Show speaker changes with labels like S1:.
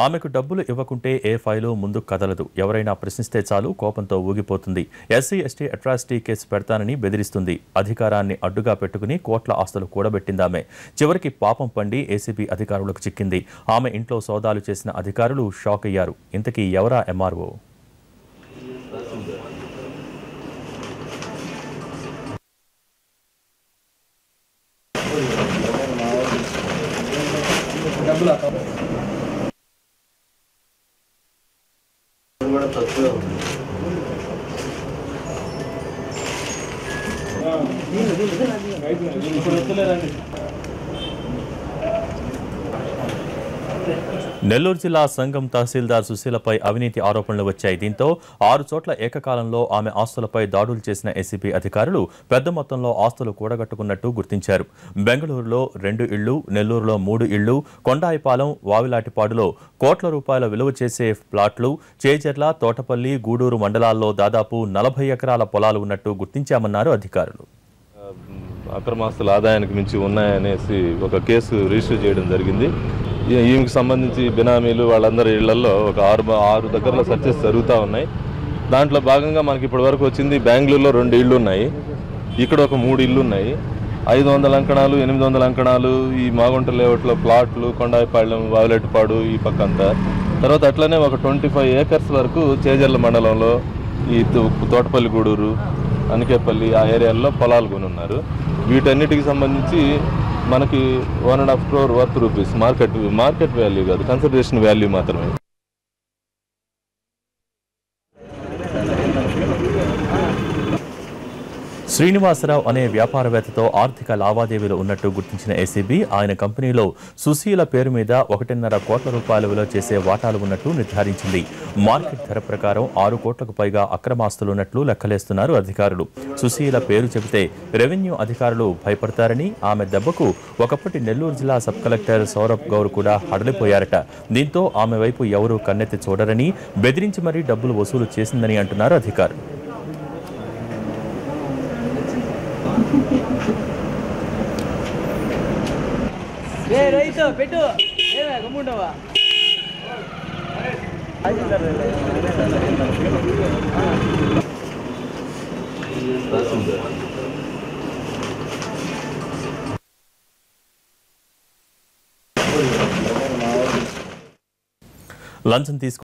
S1: ఆమెకు డబ్బులు ఇవ్వకుంటే ఏ ఫైలు ముందుకు కదలదు. ఎవరైనా ప్రశ్నిస్తే చాలు కోపంతో ఊగిపోతుంది. ఎస్సీ ఎస్టీ అట్రాసిటీ కేసు పెడతానని బెదిరిస్తుంది. అధికారాన్ని అడ్డుగా పెట్టుకుని కోట్ల ఆస్తులు కూడబెట్టిందామె. చివరికి పాపం పండి ఏసీబీ అధికారులకు చిక్కింది. ఆమె ఇంట్లో సోదాలు చేసిన అధికారులు షాక్ అయ్యారు. ఇంతకీ ఎవరా ఎంఆర్ఓ? నెల్లూరు జిల్లా సంగం తహసీల్దార్ సుశీలపై అవినీతి ఆరోపణలు వచ్చాయి. దీంతో 6 చోట్ల ఏకకాలంలో ఆమె ఆస్తులపై దాడులు చేసిన ఏసీబీ అధికారులు పెద్ద మొత్తంలో ఆస్తులు కూడగట్టుకున్నట్టు గుర్తించారు. బెంగళూరులో 2 ఇళ్లు, నెల్లూరులో 3 ఇళ్లు, కొండాయిపాలెం, వావిలాటిపాడులో కోట్ల రూపాయల విలువ చేసే ప్లాట్లు, చేజర్ల, తోటపల్లి, గూడూరు మండలాల్లో దాదాపు 40 ఎకరాల పొలాలు ఉన్నట్టు గుర్తించామన్నారు అధికారులు.
S2: అక్రమాస్తుల ఆదాయానికి మించి ఉన్నాయనేసి ఒక కేసు రిజిస్టర్ చేయడం జరిగింది. ఈమెకి సంబంధించి బినామీలు వాళ్ళందరి ఇళ్లలో ఒక 6 దగ్గరలో సర్చెస్ జరుగుతూ ఉన్నాయి. దాంట్లో భాగంగా మనకి ఇప్పటి వరకు వచ్చింది బెంగళూరులో 2 ఇళ్ళు ఉన్నాయి, ఇక్కడ ఒక 3 ఇళ్ళు ఉన్నాయి, 500 అంకణాలు, 800 అంకణాలు, ఈ మాగుంట లేఅవుట్లో ప్లాట్లు, కొండాయిపాళ్యం, వావిలెట్టుపాడు ఈ పక్కంతా. తర్వాత అట్లనే ఒక 25 ఏకర్స్ వరకు చేజర్ల మండలంలో ఈ తోటపల్లి, గూడూరు, అనకేపల్లి ఆ ఏరియాల్లో పొలాలు కొనున్నారు. వీటన్నిటికి సంబంధించి మనకి 1.5 crore worth rupees market value కాదు, కన్సిడరేషన్ వాల్యూ మాత్రమే.
S1: శ్రీనివాసరావు అనే వ్యాపారవేత్తతో ఆర్థిక లావాదేవీలు ఉన్నట్టు గుర్తించిన ఏసీబీ ఆయన కంపెనీలో సుశీల పేరు మీద 1.5 కోట్ల రూపాయల విలువ చేసే వాటాలు ఉన్నట్టు నిర్ధారించింది. మార్కెట్ ధర ప్రకారం 6 కోట్లకు పైగా అక్రమాస్తులున్నట్లు లెక్కలేస్తున్నారు అధికారులు. సుశీల పేరు చెబితే రెవెన్యూ అధికారులు భయపడతారని, ఆమె దెబ్బకు ఒకప్పటి నెల్లూరు జిల్లా సబ్ కలెక్టర్ సౌరభ్ గౌర్ కూడా హడలిపోయారట. దీంతో ఆమె వైపు ఎవరూ కన్నెత్తి చూడరని, బెదిరించి మరీ డబ్బులు వసూలు చేసిందని అంటున్నారు అధికారులు.
S3: పెట్టు గమ్ముండవా
S1: లంచం తీసుకు